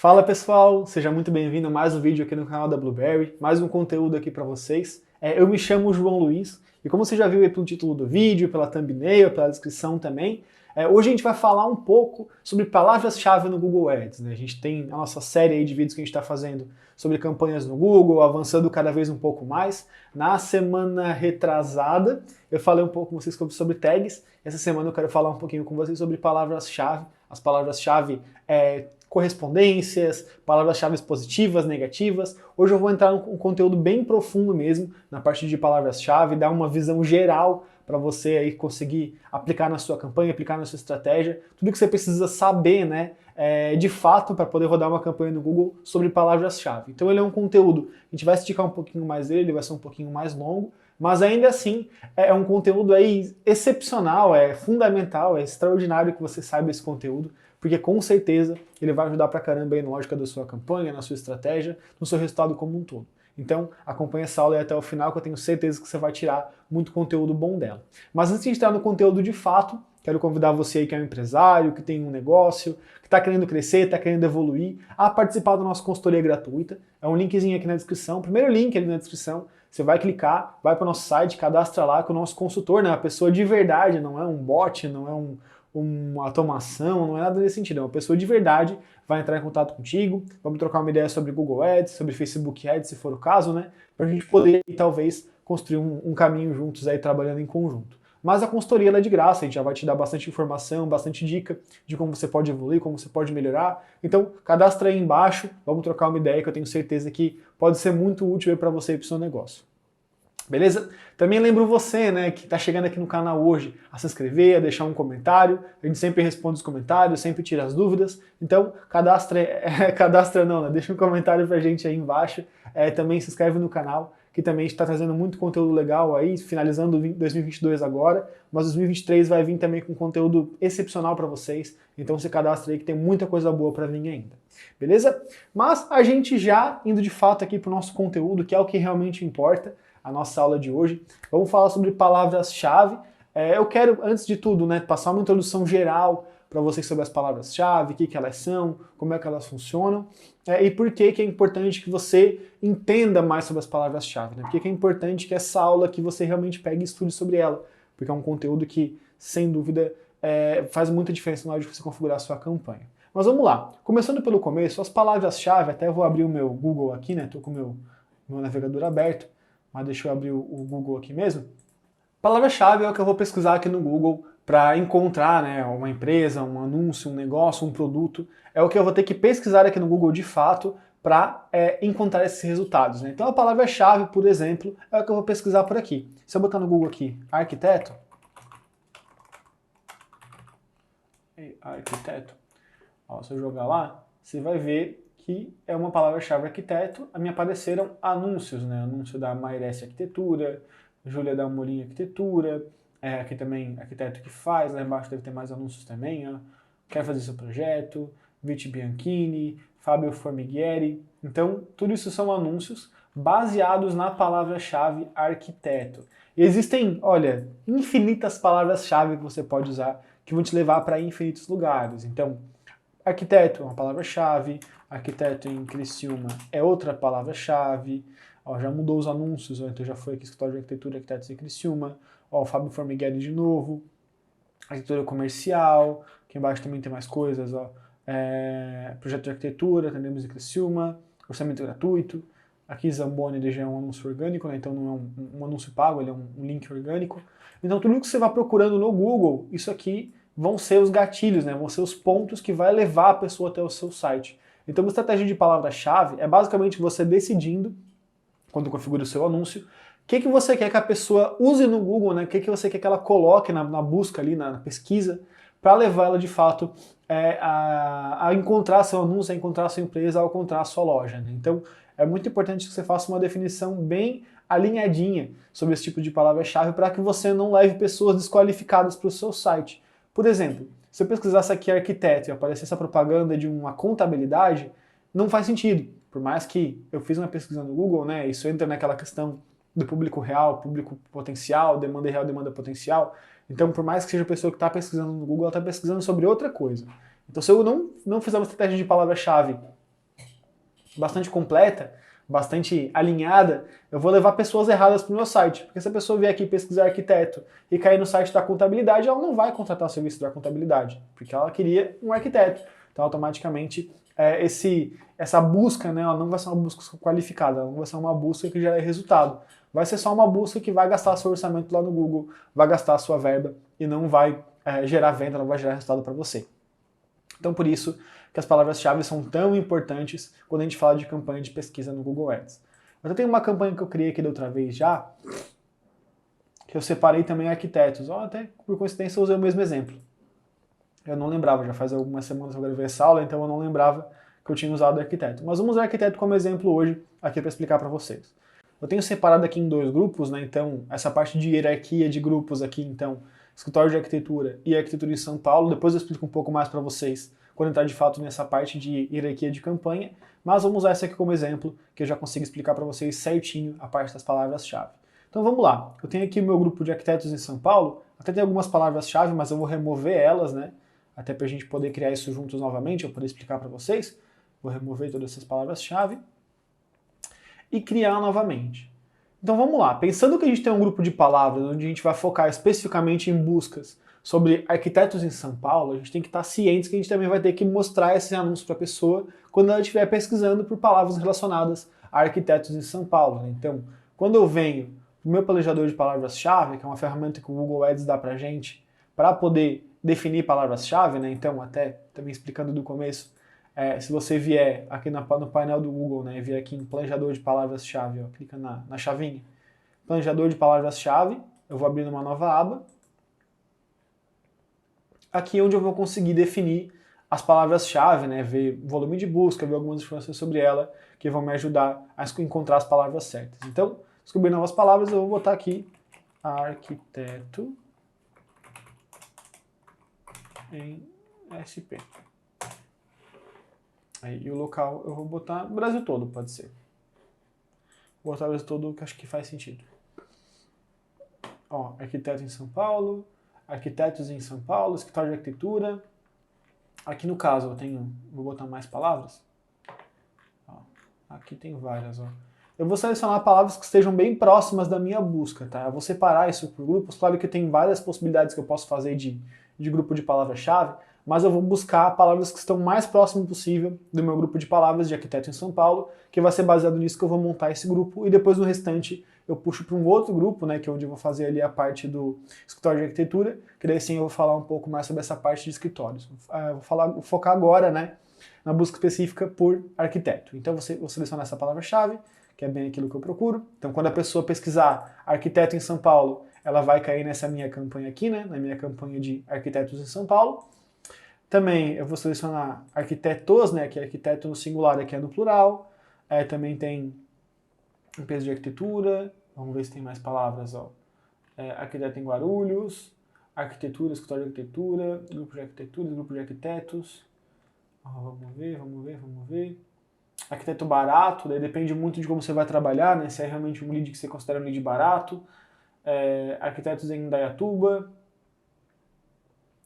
Fala pessoal, seja muito bem-vindo a mais um vídeo aqui no canal da Blueberry, mais um conteúdo aqui para vocês. Eu me chamo João Luiz e como você já viu aí pelo título do vídeo, pela thumbnail, pela descrição também, hoje a gente vai falar um pouco sobre palavras-chave no Google Ads, né? A gente tem a nossa série aí de vídeos que a gente está fazendo sobre campanhas no Google, avançando cada vez um pouco mais. Na semana retrasada eu falei um pouco com vocês sobre tags, essa semana eu quero falar um pouquinho com vocês sobre palavras-chave, as palavras-chave correspondências, palavras-chave positivas, negativas. Hoje eu vou entrar num conteúdo bem profundo mesmo, na parte de palavras-chave, dar uma visão geral para você aí conseguir aplicar na sua campanha, aplicar na sua estratégia, tudo que você precisa saber, né, de fato, para poder rodar uma campanha no Google sobre palavras-chave. Então ele é um conteúdo, a gente vai esticar um pouquinho mais dele, ele vai ser um pouquinho mais longo, mas ainda assim é um conteúdo aí excepcional, é fundamental, é extraordinário que você saiba esse conteúdo, porque com certeza ele vai ajudar pra caramba aí na lógica da sua campanha, na sua estratégia, no seu resultado como um todo. Então acompanhe essa aula aí até o final que eu tenho certeza que você vai tirar muito conteúdo bom dela. Mas antes de entrar no conteúdo de fato, quero convidar você aí que é um empresário, que tem um negócio, que está querendo crescer, está querendo evoluir, a participar da nossa consultoria gratuita. É um linkzinho aqui na descrição, primeiro link ali na descrição, você vai clicar, vai para o nosso site, cadastra lá com o nosso consultor, né? Uma pessoa de verdade, não é um bot, não é uma automação, não é nada nesse sentido, é uma pessoa de verdade, vai entrar em contato contigo, vamos trocar uma ideia sobre Google Ads, sobre Facebook Ads, se for o caso, né? Para a gente poder, talvez, construir um caminho juntos aí, trabalhando em conjunto. Mas a consultoria ela é de graça, a gente já vai te dar bastante informação, bastante dica de como você pode evoluir, como você pode melhorar. Então, cadastra aí embaixo, vamos trocar uma ideia que eu tenho certeza que pode ser muito útil para você e para o seu negócio. Beleza? Também lembro você, né, que está chegando aqui no canal hoje, a se inscrever, a deixar um comentário. A gente sempre responde os comentários, sempre tira as dúvidas. Então, cadastra não, né? Deixa um comentário pra gente aí embaixo. Também se inscreve no canal, que também está trazendo muito conteúdo legal aí, finalizando 2022 agora, mas 2023 vai vir também com conteúdo excepcional para vocês. Então se cadastra aí que tem muita coisa boa para vir ainda. Beleza? Mas a gente já indo de fato aqui para o nosso conteúdo, que é o que realmente importa, a nossa aula de hoje. Vamos falar sobre palavras-chave. Eu quero, antes de tudo, né, passar uma introdução geral para vocês sobre as palavras-chave, o que elas são, como é que elas funcionam, e por que é importante que você entenda mais sobre as palavras-chave, né? Por que é importante que essa aula que você realmente pegue e estude sobre ela, porque é um conteúdo que, sem dúvida, faz muita diferença na hora de você configurar a sua campanha. Mas vamos lá, começando pelo começo, as palavras-chave, até eu vou abrir o meu Google aqui, né? Estou com o meu navegador aberto, mas deixa eu abrir o Google aqui mesmo. Palavra-chave é o que eu vou pesquisar aqui no Google para encontrar, né, uma empresa, um anúncio, um negócio, um produto. É o que eu vou ter que pesquisar aqui no Google de fato para encontrar esses resultados, né? Então a palavra-chave, por exemplo, é o que eu vou pesquisar por aqui. Se eu botar no Google aqui, arquiteto, ó, se eu jogar lá, você vai ver que é uma palavra-chave arquiteto, me apareceram anúncios, né? Anúncio da Mairesse Arquitetura, Júlia da Amorim Arquitetura, aqui também arquiteto que faz, lá embaixo deve ter mais anúncios também, ó. Quer fazer seu projeto, Viti Bianchini, Fábio Formighieri. Então, tudo isso são anúncios baseados na palavra-chave arquiteto. E existem, olha, infinitas palavras-chave que você pode usar que vão te levar para infinitos lugares. Então, arquiteto é uma palavra-chave, arquiteto em Criciúma é outra palavra-chave, já mudou os anúncios, então já foi aqui escritório de arquitetura, arquitetos em Criciúma, ó, Fábio Formighieri de novo, arquitetura comercial, aqui embaixo também tem mais coisas, ó, projeto de arquitetura, atendemos em Criciúma, orçamento gratuito, aqui Zamboni ele já é um anúncio orgânico, né, então não é um anúncio pago, ele é um link orgânico. Então tudo que você vai procurando no Google, isso aqui vão ser os gatilhos, né, vão ser os pontos que vai levar a pessoa até o seu site. Então uma estratégia de palavra-chave é basicamente você decidindo, quando configura o seu anúncio, o que você quer que a pessoa use no Google, né? O que você quer que ela coloque na busca ali, na pesquisa, para levar ela de fato a encontrar seu anúncio, a encontrar sua empresa, a encontrar a sua loja, né? Então é muito importante que você faça uma definição bem alinhadinha sobre esse tipo de palavra-chave para que você não leve pessoas desqualificadas para o seu site. Por exemplo, se eu pesquisasse aqui arquiteto e aparecesse essa propaganda de uma contabilidade, não faz sentido. Por mais que eu fiz uma pesquisa no Google, né, isso entra naquela questão do público real, público potencial, demanda real, demanda potencial. Então, por mais que seja a pessoa que está pesquisando no Google, ela está pesquisando sobre outra coisa. Então, se eu não fizer uma estratégia de palavra-chave bastante completa, bastante alinhada, eu vou levar pessoas erradas para o meu site. Porque se a pessoa vier aqui pesquisar arquiteto e cair no site da contabilidade, ela não vai contratar o serviço da contabilidade, porque ela queria um arquiteto. Então, automaticamente, essa busca, né, ela não vai ser uma busca qualificada, ela não vai ser uma busca que gera resultado. Vai ser só uma busca que vai gastar seu orçamento lá no Google, vai gastar a sua verba e não vai gerar venda, não vai gerar resultado para você. Então, por isso que as palavras-chave são tão importantes quando a gente fala de campanha de pesquisa no Google Ads. Eu tenho uma campanha que eu criei aqui da outra vez já, que eu separei também arquitetos. Até por coincidência eu usei o mesmo exemplo. Eu não lembrava, já faz algumas semanas que eu gravei essa aula, então eu não lembrava que eu tinha usado arquiteto. Mas vamos usar arquiteto como exemplo hoje aqui para explicar para vocês. Eu tenho separado aqui em 2 grupos, né? Então, essa parte de hierarquia de grupos aqui, então, escritório de arquitetura e arquitetura em São Paulo. Depois eu explico um pouco mais para vocês quando entrar de fato nessa parte de hierarquia de campanha. Mas vamos usar essa aqui como exemplo, que eu já consigo explicar para vocês certinho a parte das palavras-chave. Então vamos lá. Eu tenho aqui o meu grupo de arquitetos em São Paulo. Até tem algumas palavras-chave, mas eu vou remover elas, né? Até para a gente poder criar isso juntos novamente, eu poder explicar para vocês. Vou remover todas essas palavras-chave e criar novamente. Então vamos lá, pensando que a gente tem um grupo de palavras onde a gente vai focar especificamente em buscas sobre arquitetos em São Paulo, a gente tem que estar cientes que a gente também vai ter que mostrar esse anúncio para a pessoa quando ela estiver pesquisando por palavras relacionadas a arquitetos em São Paulo. Né? Então, quando eu venho para o meu planejador de palavras-chave, que é uma ferramenta que o Google Ads dá para a gente, para poder definir palavras-chave, né? Então até também explicando do começo, se você vier aqui no painel do Google, né, vier aqui em planejador de palavras-chave, clica na chavinha, planejador de palavras-chave, eu vou abrir uma nova aba, aqui é onde eu vou conseguir definir as palavras-chave, né, ver volume de busca, ver algumas informações sobre ela, que vão me ajudar a encontrar as palavras certas. Então, descobrir novas palavras, eu vou botar aqui arquiteto em SP. Aí, e o local eu vou botar Brasil todo, pode ser. Vou botar o Brasil todo, que acho que faz sentido. Ó, arquiteto em São Paulo, arquitetos em São Paulo, escritório de arquitetura. Aqui no caso vou botar mais palavras. Ó, aqui tem várias, ó. Eu vou selecionar palavras que estejam bem próximas da minha busca, tá? Eu vou separar isso por grupos. Claro que tem várias possibilidades que eu posso fazer de grupo de palavra-chave, mas eu vou buscar palavras que estão mais próximo possível do meu grupo de palavras de arquiteto em São Paulo, que vai ser baseado nisso que eu vou montar esse grupo, e depois no restante eu puxo para um outro grupo, né, que é onde eu vou fazer ali a parte do escritório de arquitetura, que daí sim eu vou falar um pouco mais sobre essa parte de escritórios. Vou focar agora, né, na busca específica por arquiteto. Então vou selecionar essa palavra-chave, que é bem aquilo que eu procuro. Então quando a pessoa pesquisar arquiteto em São Paulo, ela vai cair nessa minha campanha aqui, né, na minha campanha de arquitetos em São Paulo. Também eu vou selecionar arquitetos, né, que é arquiteto no singular, aqui é no plural. Também tem empresa de arquitetura, vamos ver se tem mais palavras. Ó. Arquiteto em Guarulhos, arquitetura, escritório de arquitetura, grupo de arquitetura, grupo de arquitetos. Ó, vamos ver. Arquiteto barato, daí depende muito de como você vai trabalhar, né, se é realmente um lead que você considera um lead barato. Arquitetos em Indaiatuba.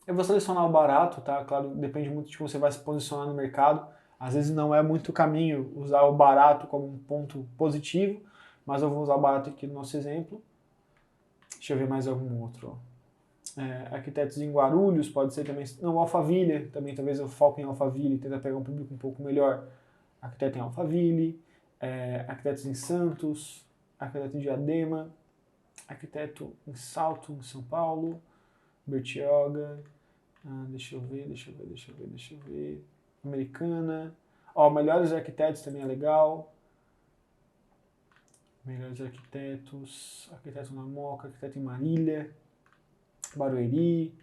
Eu vou selecionar o barato, tá? Claro, depende muito de como você vai se posicionar no mercado. Às vezes não é muito caminho usar o barato como um ponto positivo, mas eu vou usar o barato aqui no nosso exemplo. Deixa eu ver mais algum outro. Arquitetos em Guarulhos, pode ser também. Não, Alphaville, também talvez eu foque em Alphaville, tentar pegar um público um pouco melhor. Arquiteto em Alphaville, arquitetos em Santos, arquiteto em Diadema, arquiteto em Salto, em São Paulo, Bertioga. Deixa eu ver. Americana. Ó, Melhores Arquitetos também é legal. Melhores Arquitetos. Arquiteto na Moca, arquiteto em Marília. Barueri.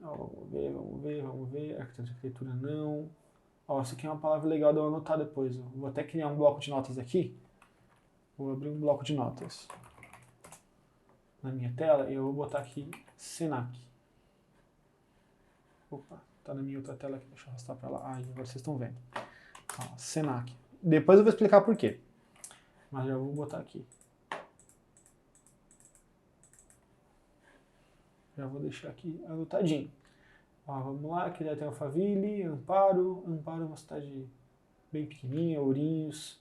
Ó, vamos ver. Arquiteto de arquitetura não. Ó, isso aqui é uma palavra legal de eu anotar depois. Ó. Vou até criar um bloco de notas aqui. Vou abrir um bloco de notas na minha tela e eu vou botar aqui Senac. Opa, tá na minha outra tela aqui, deixa eu arrastar pra lá. Agora vocês estão vendo. Ó, Senac. Depois eu vou explicar por quê. Mas já vou botar aqui. Já vou deixar aqui anotadinho. Ó, vamos lá, aqui já tem Alphaville, Amparo. Amparo é uma cidade bem pequenininha, Ourinhos,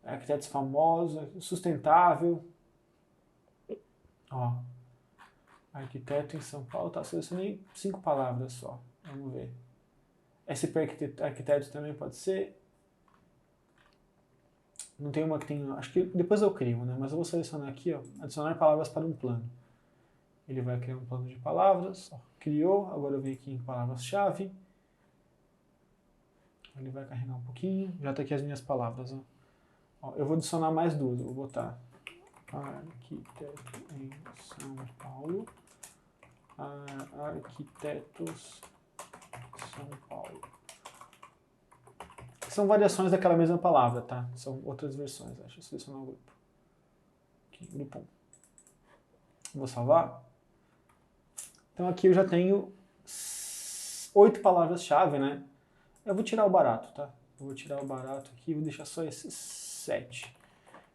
arquitetos famosos, sustentável. Ó, arquiteto em São Paulo, tá, selecionei 5 palavras só, vamos ver. SP arquiteto também pode ser. Não tem uma que tem, acho que depois eu crio, né? Mas eu vou selecionar aqui, ó, adicionar palavras para um plano. Ele vai criar um plano de palavras, ó, criou, agora eu venho aqui em palavras-chave. Ele vai carregar um pouquinho, já está aqui as minhas palavras. Ó. Ó, eu vou adicionar mais 2, eu vou botar arquiteto em São Paulo, arquitetos São Paulo. São variações daquela mesma palavra, tá? São outras versões. Deixa eu selecionar o grupo. Aqui, grupo 1. Vou salvar. Então aqui eu já tenho 8 palavras-chave, né? Eu vou tirar o barato, tá? Eu vou tirar o barato aqui e vou deixar só esses 7.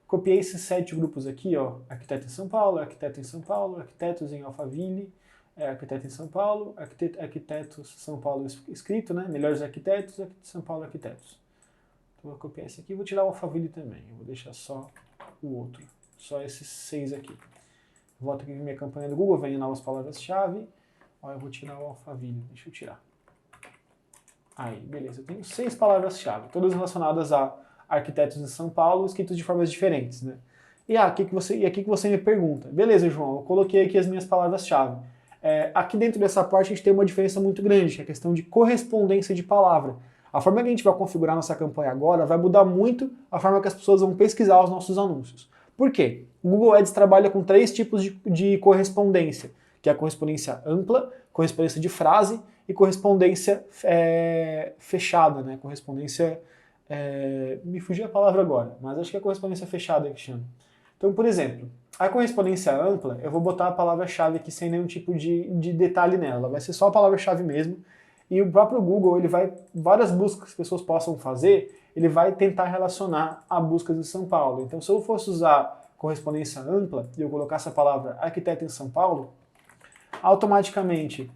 Copiei esses 7 grupos aqui, ó. Arquiteto em São Paulo, arquiteto em São Paulo, arquitetos em Alphaville, arquiteto em São Paulo, arquitetos São Paulo escrito, né? Melhores arquitetos, São Paulo arquitetos. Então, vou copiar esse aqui e vou tirar o Alphaville também. Eu vou deixar só o outro. Só esses 6 aqui. Volto aqui na minha campanha do Google, venho novas palavras-chave. Ó, eu vou tirar o Alphaville. Deixa eu tirar. Aí, beleza. Eu tenho 6 palavras-chave, todas relacionadas a arquitetos de São Paulo, escritos de formas diferentes, né? E aqui que você me pergunta. Beleza, João, eu coloquei aqui as minhas palavras-chave. Aqui dentro dessa parte a gente tem uma diferença muito grande, que é a questão de correspondência de palavra. A forma que a gente vai configurar nossa campanha agora vai mudar muito a forma que as pessoas vão pesquisar os nossos anúncios. Por quê? O Google Ads trabalha com 3 tipos de correspondência, que é a correspondência ampla, correspondência de frase e correspondência fechada, né? Correspondência... me fugiu a palavra agora, mas acho que é a correspondência fechada que chama. Então, por exemplo, a correspondência ampla, eu vou botar a palavra-chave aqui sem nenhum tipo de detalhe nela, vai ser só a palavra-chave mesmo, e o próprio Google, ele vai, várias buscas que as pessoas possam fazer, ele vai tentar relacionar a busca de São Paulo. Então, se eu fosse usar correspondência ampla, e eu colocasse a palavra arquiteto em São Paulo, automaticamente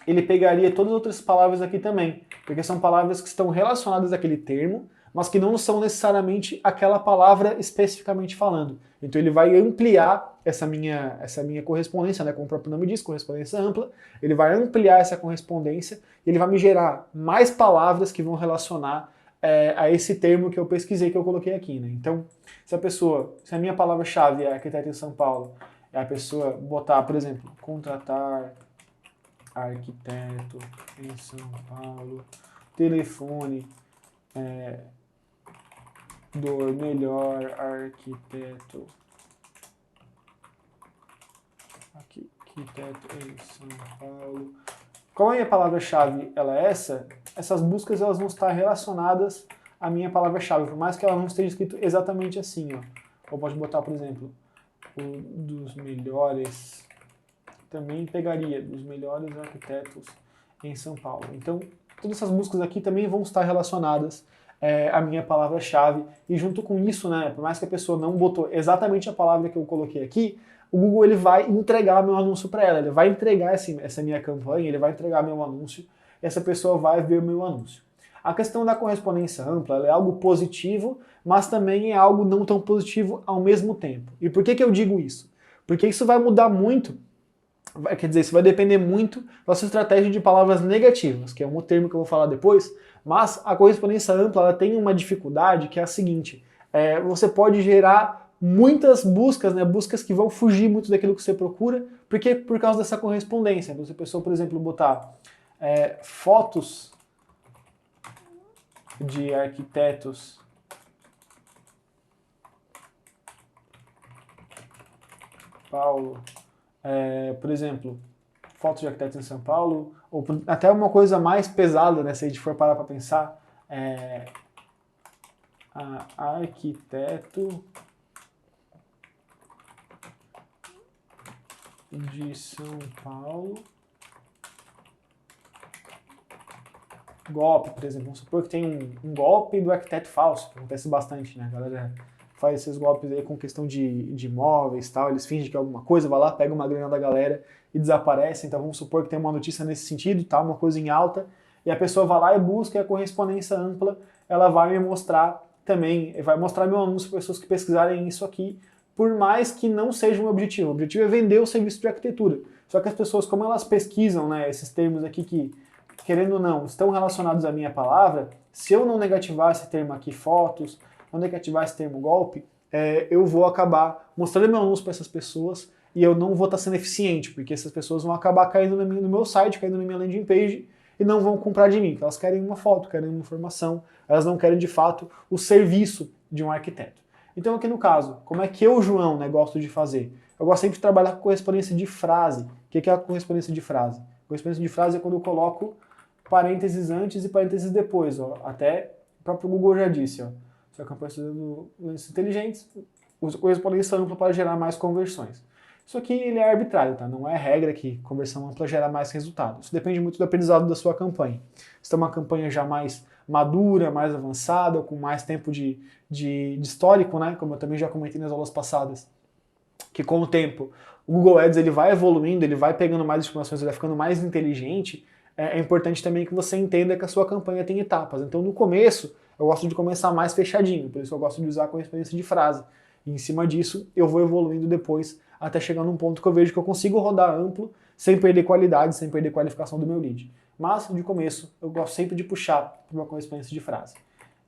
ele pegaria todas as outras palavras aqui também, porque são palavras que estão relacionadas àquele termo, mas que não são necessariamente aquela palavra especificamente falando. Então ele vai ampliar essa minha correspondência, né, como o próprio nome diz, correspondência ampla, ele vai ampliar essa correspondência e ele vai me gerar mais palavras que vão relacionar a esse termo que eu pesquisei, que eu coloquei aqui. Né? Então, se a minha palavra-chave é arquiteto em São Paulo, é a pessoa botar, por exemplo, contratar arquiteto em São Paulo, telefone do melhor arquiteto em São Paulo. Qual é a minha palavra-chave? Ela é essa? Essas buscas elas vão estar relacionadas à minha palavra-chave, por mais que ela não esteja escrito exatamente assim. Ó. Ou pode botar, por exemplo, o dos melhores, também pegaria dos melhores arquitetos em São Paulo. Então, todas essas buscas aqui também vão estar relacionadas à minha palavra-chave. E junto com isso, né, por mais que a pessoa não botou exatamente a palavra que eu coloquei aqui, o Google ele vai entregar meu anúncio para ela. Ele vai entregar essa minha campanha, ele vai entregar meu anúncio, e essa pessoa vai ver o meu anúncio. A questão da correspondência ampla ela é algo positivo, mas também é algo não tão positivo ao mesmo tempo. E por que eu digo isso? Porque isso vai mudar muito. Quer dizer, isso vai depender muito da sua estratégia de palavras negativas, que é um termo que eu vou falar depois, mas a correspondência ampla ela tem uma dificuldade que é a seguinte, você pode gerar muitas buscas, né, buscas que vão fugir muito daquilo que você procura, porque por causa dessa correspondência. Então, se a pessoa, por exemplo, botar fotos de arquitetos Paulo, por exemplo, fotos de arquitetos em São Paulo, ou até uma coisa mais pesada, né, se a gente for parar para pensar, arquiteto de São Paulo, golpe, por exemplo, vamos supor que tem um golpe do arquiteto falso, que acontece bastante, né, a galera faz esses golpes aí com questão de imóveis e tal, eles fingem que é alguma coisa, vai lá, pega uma grana da galera e desaparece. Então vamos supor que tem uma notícia nesse sentido, tá, uma coisa em alta, e a pessoa vai lá e busca a correspondência ampla ela vai me mostrar também, vai mostrar meu anúncio para pessoas que pesquisarem isso aqui, por mais que não seja o meu objetivo. O objetivo é vender o serviço de arquitetura. Só que as pessoas, como elas pesquisam, né, esses termos aqui que, querendo ou não, estão relacionados à minha palavra, se eu não negativar esse termo aqui, fotos, não negativar esse termo golpe, eu vou acabar mostrando meu anúncio para essas pessoas e eu não vou estar sendo eficiente, porque essas pessoas vão acabar caindo no meu site, caindo na minha landing page e não vão comprar de mim, porque elas querem uma foto, querem uma informação, elas não querem de fato o serviço de um arquiteto. Então aqui no caso, como é que eu, João, né, gosto de fazer? Eu gosto sempre de trabalhar com correspondência de frase. O que é a correspondência de frase? Correspondência de frase é quando eu coloco parênteses antes e parênteses depois. Ó. Até o próprio Google já disse, ó, se a campanha usando lenços inteligentes, usa correspondência ampla para gerar mais conversões. Isso aqui ele é arbitrário, tá? Não é regra que conversão ampla gera mais resultado. Isso depende muito do aprendizado da sua campanha. Se tem uma campanha já mais madura, mais avançada, com mais tempo de histórico, né? Como eu também já comentei nas aulas passadas, que com o tempo o Google Ads ele vai evoluindo, ele vai pegando mais informações, ele vai ficando mais inteligente. É importante também que você entenda que a sua campanha tem etapas. Então no começo eu gosto de começar mais fechadinho, por isso eu gosto de usar a correspondência de frase. E em cima disso eu vou evoluindo depois até chegar num ponto que eu vejo que eu consigo rodar amplo sem perder qualidade, sem perder qualificação do meu lead. Mas de começo eu gosto sempre de puxar para uma correspondência de frase.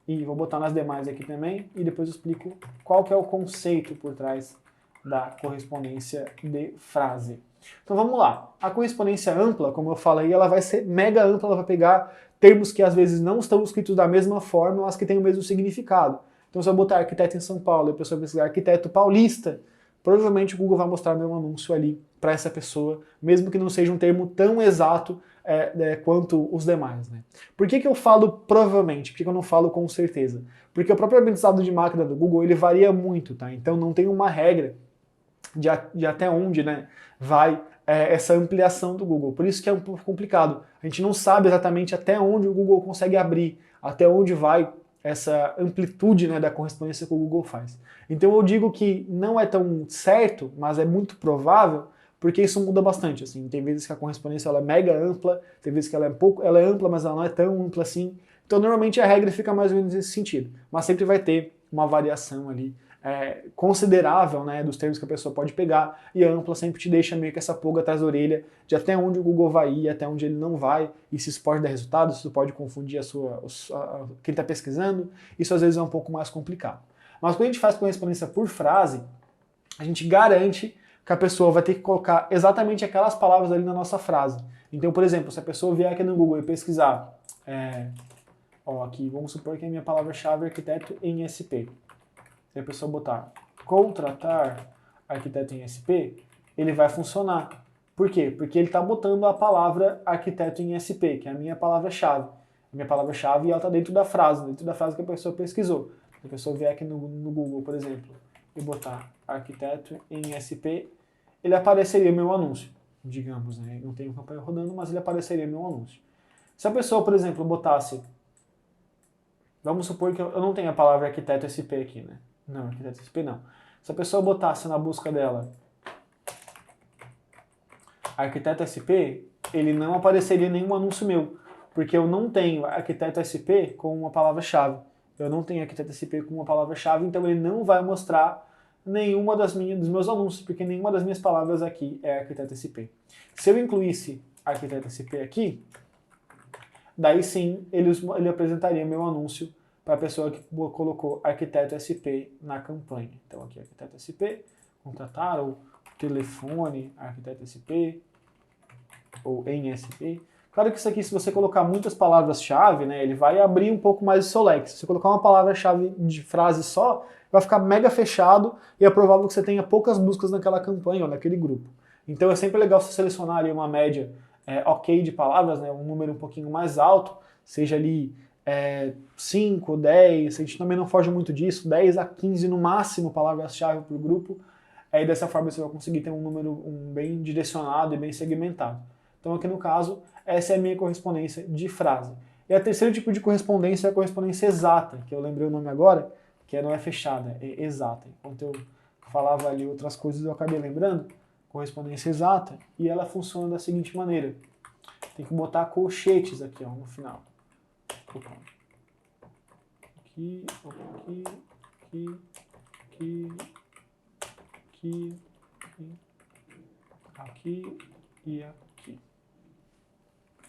E vou botar nas demais aqui também e depois eu explico qual que é o conceito por trás da correspondência de frase. Então vamos lá. A correspondência ampla, como eu falei, ela vai ser mega ampla, ela vai pegar termos que às vezes não estão escritos da mesma forma, mas que têm o mesmo significado. Então se eu botar arquiteto em São Paulo e a pessoa pesquisar arquiteto paulista, provavelmente o Google vai mostrar meu anúncio ali para essa pessoa, mesmo que não seja um termo tão exato quanto os demais. Né? Por que eu falo provavelmente? Por que eu não falo com certeza? Porque o próprio aprendizado de máquina do Google ele varia muito, tá? Então não tem uma regra de até onde, né, vai essa ampliação do Google. Por isso que é um pouco complicado. A gente não sabe exatamente até onde o Google consegue abrir, até onde vai essa amplitude, né, da correspondência que o Google faz. Então eu digo que não é tão certo, mas é muito provável, porque isso muda bastante. Assim. Tem vezes que a correspondência ela é mega ampla, tem vezes que ela é ampla, mas ela não é tão ampla assim. Então normalmente a regra fica mais ou menos nesse sentido, mas sempre vai ter uma variação ali considerável, né, dos termos que a pessoa pode pegar, e a ampla sempre te deixa meio que essa pulga atrás da orelha de até onde o Google vai ir, até onde ele não vai, e se isso pode dar resultado, se isso pode confundir quem está pesquisando, isso às vezes é um pouco mais complicado. Mas quando a gente faz correspondência por frase, a gente garante que a pessoa vai ter que colocar exatamente aquelas palavras ali na nossa frase. Então, por exemplo, se a pessoa vier aqui no Google e pesquisar, aqui, vamos supor que a minha palavra-chave é arquiteto em SP. Se a pessoa botar contratar arquiteto em SP, ele vai funcionar. Por quê? Porque ele está botando a palavra arquiteto em SP, que é a minha palavra-chave. A minha palavra-chave ela está dentro da frase que a pessoa pesquisou. Se a pessoa vier aqui no Google, por exemplo, e botar arquiteto em SP, ele apareceria meu anúncio, digamos, né? Não tem campanha rodando, mas ele apareceria meu anúncio. Se a pessoa, por exemplo, botasse, vamos supor que eu não tenho a palavra arquiteto SP aqui, né? Não, arquiteto SP não. Se a pessoa botasse na busca dela arquiteto SP, ele não apareceria nenhum anúncio meu, porque eu não tenho arquiteto SP com uma palavra-chave. Eu não tenho arquiteto SP com uma palavra-chave, então ele não vai mostrar nenhuma dos meus anúncios, porque nenhuma das minhas palavras aqui é arquiteto SP. Se eu incluísse arquiteto SP aqui, daí sim ele apresentaria meu anúncio para a pessoa que colocou arquiteto SP na campanha. Então aqui arquiteto SP, contratar ou telefone arquiteto SP ou em SP. Claro que isso aqui, se você colocar muitas palavras-chave, né, ele vai abrir um pouco mais o seu leque. Se você colocar uma palavra-chave de frase só, vai ficar mega fechado e é provável que você tenha poucas buscas naquela campanha ou naquele grupo. Então é sempre legal você selecionar ali uma média ok de palavras, né, um número um pouquinho mais alto, seja ali 5, 10, a gente também não foge muito disso, 10 a 15 no máximo palavras-chave para o grupo, aí dessa forma você vai conseguir ter um número bem direcionado e bem segmentado. Então aqui no caso, essa é a minha correspondência de frase. E a terceiro tipo de correspondência é a correspondência exata, que eu lembrei o nome agora, que não é fechada, é exata. Enquanto eu falava ali outras coisas eu acabei lembrando, correspondência exata, e ela funciona da seguinte maneira. Tem que botar colchetes aqui no final. aqui, aqui, aqui e aqui.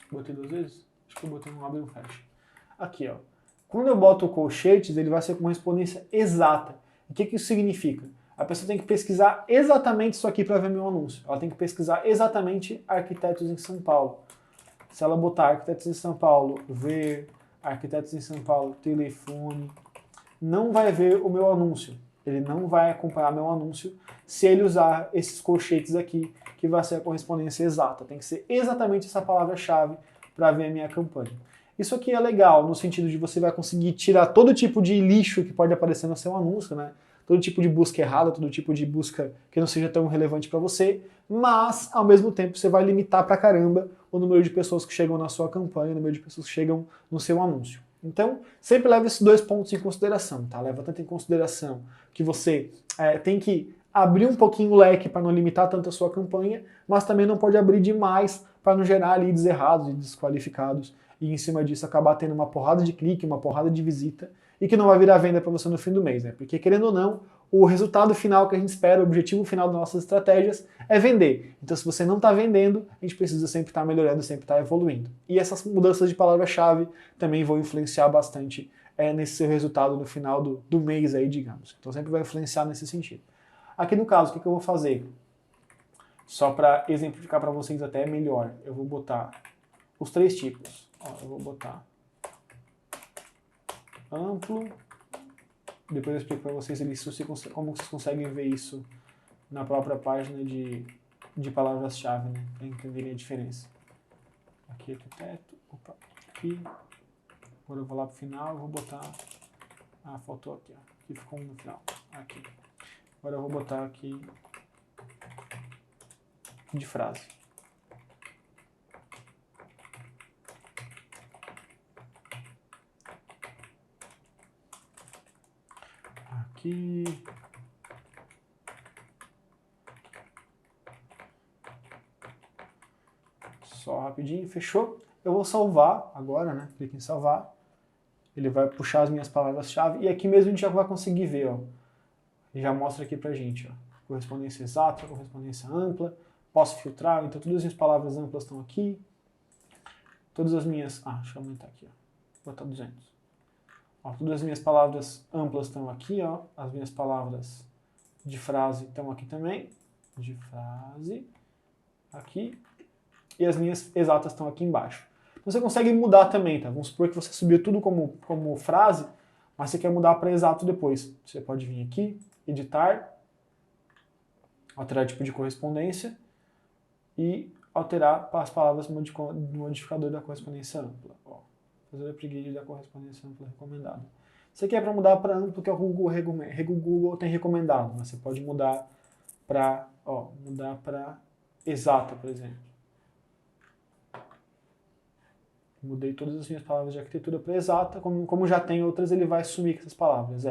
Botei 2 vezes? Acho que eu botei um abre e um fecha. Aqui, ó. Quando eu boto colchetes, ele vai ser com correspondência exata. O que isso significa? A pessoa tem que pesquisar exatamente isso aqui para ver meu anúncio. Ela tem que pesquisar exatamente arquitetos em São Paulo. Se ela botar arquitetos em São Paulo, ver arquitetos em São Paulo, telefone, não vai ver o meu anúncio. Ele não vai acompanhar meu anúncio se ele usar esses colchetes aqui, que vai ser a correspondência exata. Tem que ser exatamente essa palavra-chave para ver a minha campanha. Isso aqui é legal, no sentido de você vai conseguir tirar todo tipo de lixo que pode aparecer no seu anúncio, né? Todo tipo de busca errada, todo tipo de busca que não seja tão relevante para você, mas, ao mesmo tempo, você vai limitar pra caramba o número de pessoas que chegam na sua campanha, o número de pessoas que chegam no seu anúncio. Então, sempre leva esses 2 pontos em consideração, tá? Leva tanto em consideração que você tem que abrir um pouquinho o leque para não limitar tanto a sua campanha, mas também não pode abrir demais para não gerar leads errados e desqualificados e em cima disso acabar tendo uma porrada de clique, uma porrada de visita e que não vai virar venda para você no fim do mês, né? Porque querendo ou não, o resultado final que a gente espera, o objetivo final das nossas estratégias é vender. Então se você não está vendendo, a gente precisa sempre estar melhorando, sempre estar evoluindo. E essas mudanças de palavra-chave também vão influenciar bastante nesse seu resultado no final do mês aí, digamos. Então sempre vai influenciar nesse sentido. Aqui no caso, o que eu vou fazer? Só para exemplificar para vocês até melhor, eu vou botar os 3 tipos. Ó, eu vou botar amplo, depois eu explico para vocês como vocês conseguem ver isso na própria página de palavras-chave, né, para entenderem a diferença. Aqui arquiteto, opa, aqui, agora eu vou lá pro final, eu vou botar, faltou aqui, ó, aqui ficou um no final, aqui. Agora eu vou botar aqui de frase. Aqui. Só rapidinho, fechou? Eu vou salvar agora, né? Clique em salvar. Ele vai puxar as minhas palavras-chave e aqui mesmo a gente já vai conseguir ver, ó. Ele já mostra aqui pra gente, ó. Correspondência exata, correspondência ampla. Posso filtrar, então todas as minhas palavras amplas estão aqui. Todas as minhas... deixa eu aumentar aqui, ó. Vou botar 200. Ó, todas as minhas palavras amplas estão aqui, ó. As minhas palavras de frase estão aqui também. De frase. Aqui. E as minhas exatas estão aqui embaixo. Então você consegue mudar também, tá? Vamos supor que você subiu tudo como frase, mas você quer mudar para exato depois. Você pode vir aqui, editar, alterar tipo de correspondência e alterar para as palavras do modificador da correspondência ampla. Ó, fazer o upgrade da correspondência ampla recomendada. Você quer para mudar para amplo, que é o Google tem recomendado, mas você pode mudar para exata, por exemplo. Mudei todas as minhas palavras de arquitetura para exata, como já tem outras, ele vai sumir com essas palavras.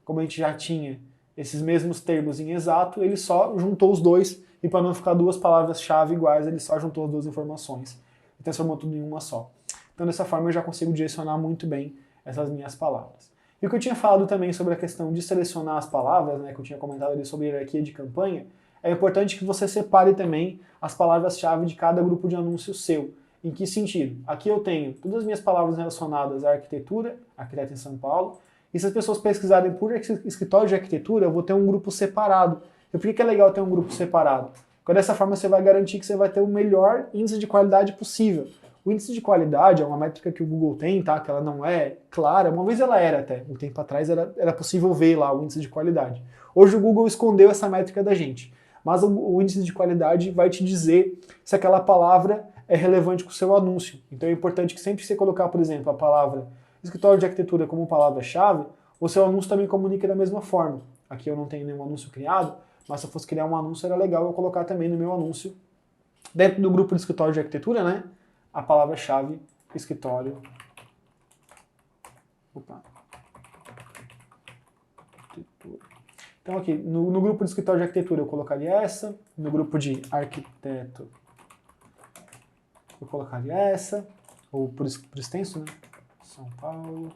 Como a gente já tinha esses mesmos termos em exato, ele só juntou os dois, e para não ficar 2 palavras-chave iguais, ele só juntou as 2 informações e transformou tudo em uma só. Então dessa forma eu já consigo direcionar muito bem essas minhas palavras. E o que eu tinha falado também sobre a questão de selecionar as palavras, né, que eu tinha comentado ali sobre hierarquia de campanha, é importante que você separe também as palavras-chave de cada grupo de anúncio seu. Em que sentido? Aqui eu tenho todas as minhas palavras relacionadas à arquitetura, arquiteto em São Paulo, e se as pessoas pesquisarem por escritório de arquitetura, eu vou ter um grupo separado. E por que é legal ter um grupo separado? Porque dessa forma você vai garantir que você vai ter o melhor índice de qualidade possível. O índice de qualidade é uma métrica que o Google tem, tá? Que ela não é clara. Uma vez ela era até, um tempo atrás era possível ver lá o índice de qualidade. Hoje o Google escondeu essa métrica da gente. Mas o índice de qualidade vai te dizer se aquela palavra é relevante com o seu anúncio. Então é importante que sempre que você colocar, por exemplo, a palavra escritório de arquitetura como palavra-chave, o seu anúncio também comunica da mesma forma. Aqui eu não tenho nenhum anúncio criado, mas se eu fosse criar um anúncio, era legal eu colocar também no meu anúncio, dentro do grupo de escritório de arquitetura, né, a palavra-chave escritório. Então aqui, no grupo de escritório de arquitetura eu colocaria essa, no grupo de arquiteto eu colocaria essa, ou por extenso, né? São Paulo.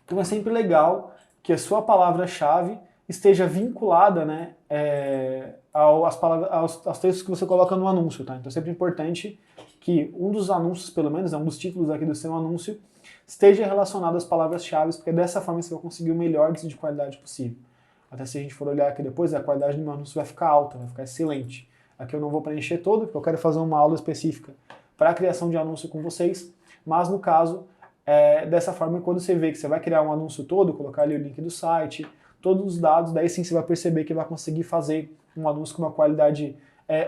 Então é sempre legal que a sua palavra-chave esteja vinculada, né, aos textos que você coloca no anúncio, tá? Então é sempre importante que um dos anúncios, pelo menos, um dos títulos aqui do seu anúncio, esteja relacionado às palavras-chave, porque dessa forma você vai conseguir o melhor de qualidade possível. Até se a gente for olhar aqui depois, a qualidade do meu anúncio vai ficar alta, vai ficar excelente. Aqui eu não vou preencher todo, porque eu quero fazer uma aula específica para a criação de anúncio com vocês, mas no caso, dessa forma, quando você vê que você vai criar um anúncio todo, colocar ali o link do site, todos os dados, daí sim você vai perceber que vai conseguir fazer um anúncio com uma qualidade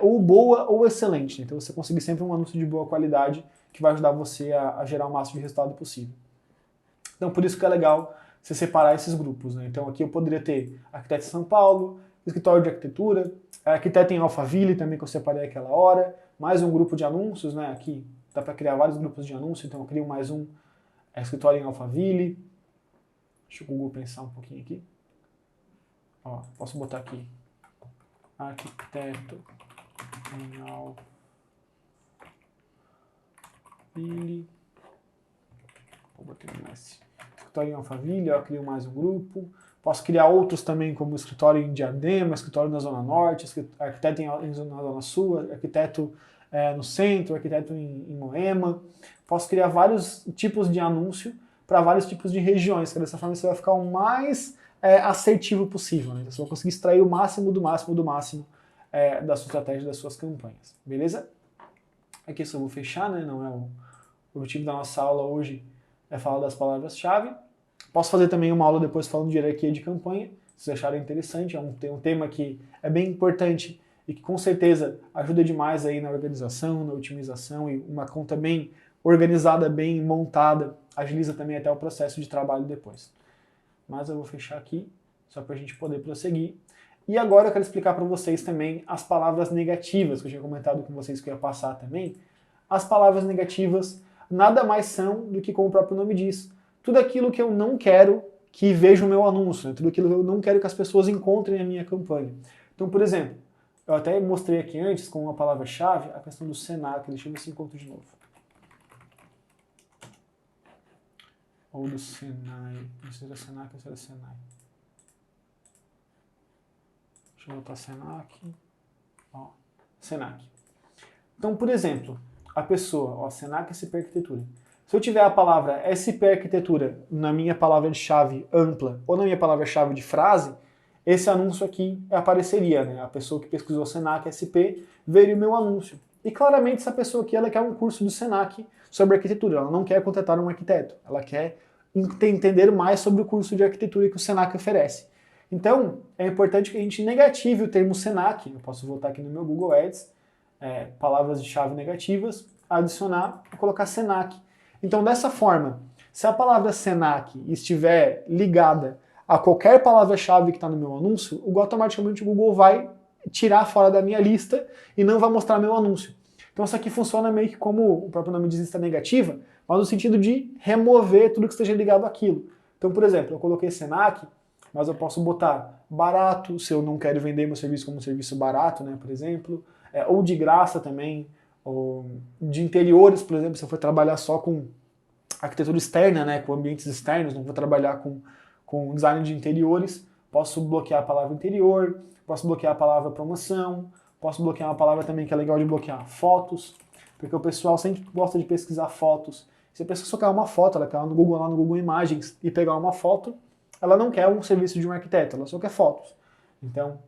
ou boa ou excelente. Então você conseguir sempre um anúncio de boa qualidade que vai ajudar você a gerar o máximo de resultado possível. Então por isso que é legal você separar esses grupos, né? Então aqui eu poderia ter arquiteto em São Paulo, escritório de arquitetura, arquiteto em Alphaville também que eu separei aquela hora, mais um grupo de anúncios, né? Aqui dá para criar vários grupos de anúncios, então eu crio mais um escritório em Alphaville. Deixa o Google pensar um pouquinho aqui. Ó, posso botar aqui arquiteto em Alphaville. Vou botar mais. Escritório em Alphaville, eu crio mais um grupo. Posso criar outros também, como escritório em Diadema, escritório na Zona Norte, arquiteto na Zona Sul, arquiteto no centro, arquiteto em Moema. Posso criar vários tipos de anúncio para vários tipos de regiões, que dessa forma você vai ficar o mais assertivo possível, né? Então você vai conseguir extrair o máximo do máximo do máximo da sua estratégia, das suas campanhas, beleza? Aqui eu só vou fechar, né? Não é o objetivo da nossa aula hoje é falar das palavras-chave. Posso fazer também uma aula depois falando de hierarquia de campanha, se vocês acharem interessante, é um tema que é bem importante e que com certeza ajuda demais aí na organização, na otimização, e uma conta bem organizada, bem montada, agiliza também até o processo de trabalho depois. Mas eu vou fechar aqui, só para a gente poder prosseguir. E agora eu quero explicar para vocês também as palavras negativas, que eu tinha comentado com vocês que eu ia passar também. As palavras negativas nada mais são do que, como o próprio nome diz, tudo aquilo que eu não quero que veja o meu anúncio, né? Tudo aquilo que eu não quero que as pessoas encontrem a minha campanha. Então, por exemplo, eu até mostrei aqui antes, com uma palavra-chave, a questão do Senac. Deixa eu ver se encontro de novo. Ou do Senai. Não sei se era Senac ou se era Senai. Deixa eu botar Senac. Ó, Senac. Então, por exemplo, a pessoa, ó, Senac SP Arquitetura. Se eu tiver a palavra SP Arquitetura na minha palavra-chave ampla ou na minha palavra-chave de frase, esse anúncio aqui apareceria, né? A pessoa que pesquisou Senac SP veria o meu anúncio. E claramente essa pessoa aqui, ela quer um curso do Senac sobre arquitetura, ela não quer contratar um arquiteto, ela quer entender mais sobre o curso de arquitetura que o Senac oferece. Então, é importante que a gente negative o termo Senac. Eu posso voltar aqui no meu Google Ads, palavras de chave negativas, adicionar e colocar Senac. Então, dessa forma, se a palavra Senac estiver ligada a qualquer palavra-chave que está no meu anúncio, automaticamente o Google vai tirar fora da minha lista e não vai mostrar meu anúncio. Então isso aqui funciona meio que como o próprio nome diz, lista negativa, mas no sentido de remover tudo que esteja ligado àquilo. Então, por exemplo, eu coloquei Senac, mas eu posso botar barato, se eu não quero vender meu serviço como um serviço barato, né, por exemplo, ou de graça também, ou de interiores, por exemplo, se eu for trabalhar só com arquitetura externa, né, com ambientes externos, não vou trabalhar com design de interiores, posso bloquear a palavra interior, posso bloquear a palavra promoção, posso bloquear uma palavra também que é legal de bloquear, fotos, porque o pessoal sempre gosta de pesquisar fotos. Se a pessoa só quer uma foto, ela quer lá no Google Imagens e pegar uma foto, ela não quer um serviço de um arquiteto, ela só quer fotos. Então,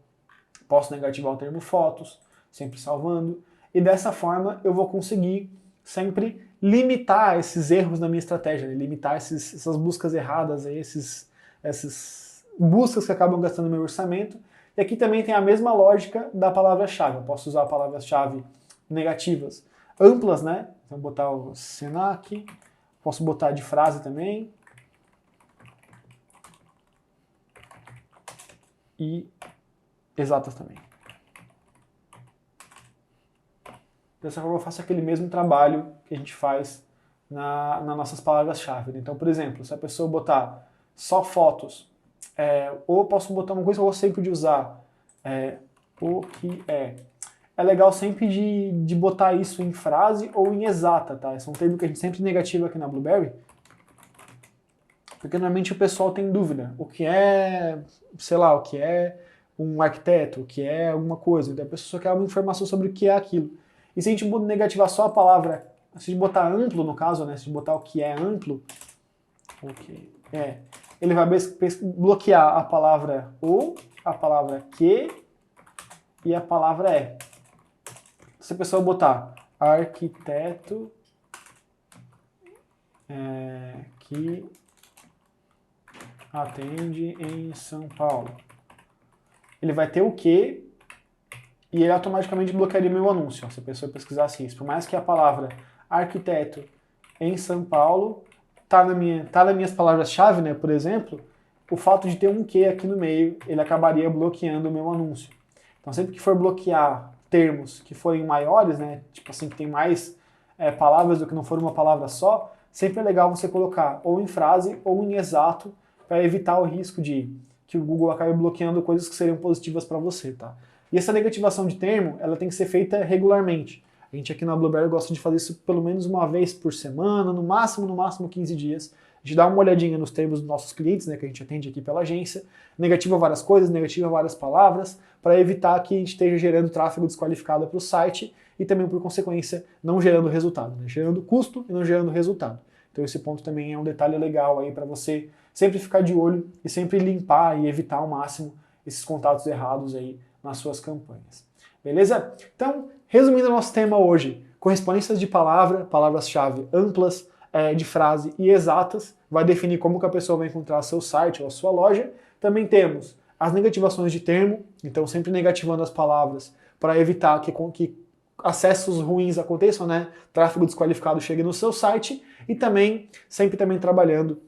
posso negativar o termo fotos, sempre salvando, e dessa forma eu vou conseguir sempre limitar esses erros na minha estratégia, né? Limitar essas buscas erradas, essas buscas que acabam gastando meu orçamento. E aqui também tem a mesma lógica da palavra-chave. Eu posso usar palavras-chave negativas amplas, né? Então, botar o Senac, posso botar de frase também. E exatas também. Dessa forma eu faço aquele mesmo trabalho que a gente faz nas nossas palavras-chave. Então, por exemplo, se a pessoa botar só fotos, ou posso botar uma coisa que eu gosto sempre de usar, o que é. É legal sempre de botar isso em frase ou em exata, tá? Esse é um termo que a gente sempre negativa aqui na Blueberry. Porque normalmente o pessoal tem dúvida. O que é, sei lá, o que é um arquiteto, o que é alguma coisa. Então a pessoa só quer uma informação sobre o que é aquilo. E se a gente negativar só a palavra, se a gente botar amplo no caso, né? Se a gente botar o que é amplo, ele vai bloquear a palavra o, a palavra que e a palavra é. Se a pessoa botar arquiteto que atende em São Paulo, ele vai ter o que e ele automaticamente bloquearia meu anúncio, ó, se a pessoa pesquisasse isso. Por mais que a palavra arquiteto em São Paulo tá nas minhas palavras-chave, né, por exemplo, o fato de ter um que aqui no meio, ele acabaria bloqueando o meu anúncio. Então sempre que for bloquear termos que forem maiores, né, tipo assim, que tem mais palavras do que não for uma palavra só, sempre é legal você colocar ou em frase ou em exato para evitar o risco de que o Google acabe bloqueando coisas que seriam positivas para você, tá? E essa negativação de termo, ela tem que ser feita regularmente. A gente aqui na Blueberry gosta de fazer isso pelo menos uma vez por semana, no máximo 15 dias. A gente dá uma olhadinha nos termos dos nossos clientes, né, que a gente atende aqui pela agência, negativa várias coisas, negativa várias palavras, para evitar que a gente esteja gerando tráfego desqualificado para o site e também, por consequência, não gerando resultado, né, gerando custo e não gerando resultado. Então esse ponto também é um detalhe legal aí para você sempre ficar de olho e sempre limpar e evitar ao máximo esses contatos errados aí nas suas campanhas. Beleza? Então, resumindo o nosso tema hoje, correspondências de palavra, palavras-chave amplas, de frase e exatas, vai definir como que a pessoa vai encontrar seu site ou a sua loja. Também temos as negativações de termo, então sempre negativando as palavras para evitar que acessos ruins aconteçam, né? Tráfego desqualificado chegue no seu site e também sempre trabalhando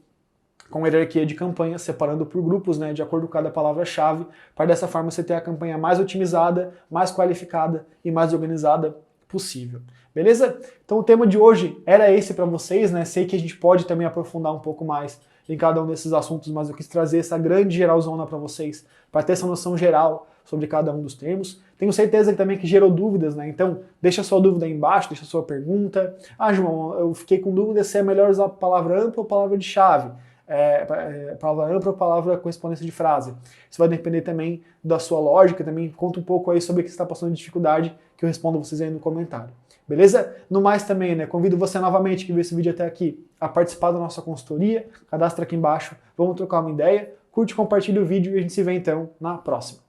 com hierarquia de campanha, separando por grupos, né, de acordo com cada palavra-chave, para dessa forma você ter a campanha mais otimizada, mais qualificada e mais organizada possível. Beleza? Então o tema de hoje era esse para vocês, né? Sei que a gente pode também aprofundar um pouco mais em cada um desses assuntos, mas eu quis trazer essa grande geralzona para vocês, para ter essa noção geral sobre cada um dos termos. Tenho certeza que também que gerou dúvidas, né? Então deixa sua dúvida aí embaixo, deixa sua pergunta. Ah, João, eu fiquei com dúvida se é melhor usar a palavra ampla ou palavra de chave. Palavra ampla ou palavra correspondência de frase. Isso vai depender também da sua lógica, também conta um pouco aí sobre o que você está passando de dificuldade, que eu respondo vocês aí no comentário. Beleza? No mais também, né, convido você novamente que viu esse vídeo até aqui a participar da nossa consultoria, cadastra aqui embaixo, vamos trocar uma ideia, curte, compartilha o vídeo e a gente se vê então na próxima.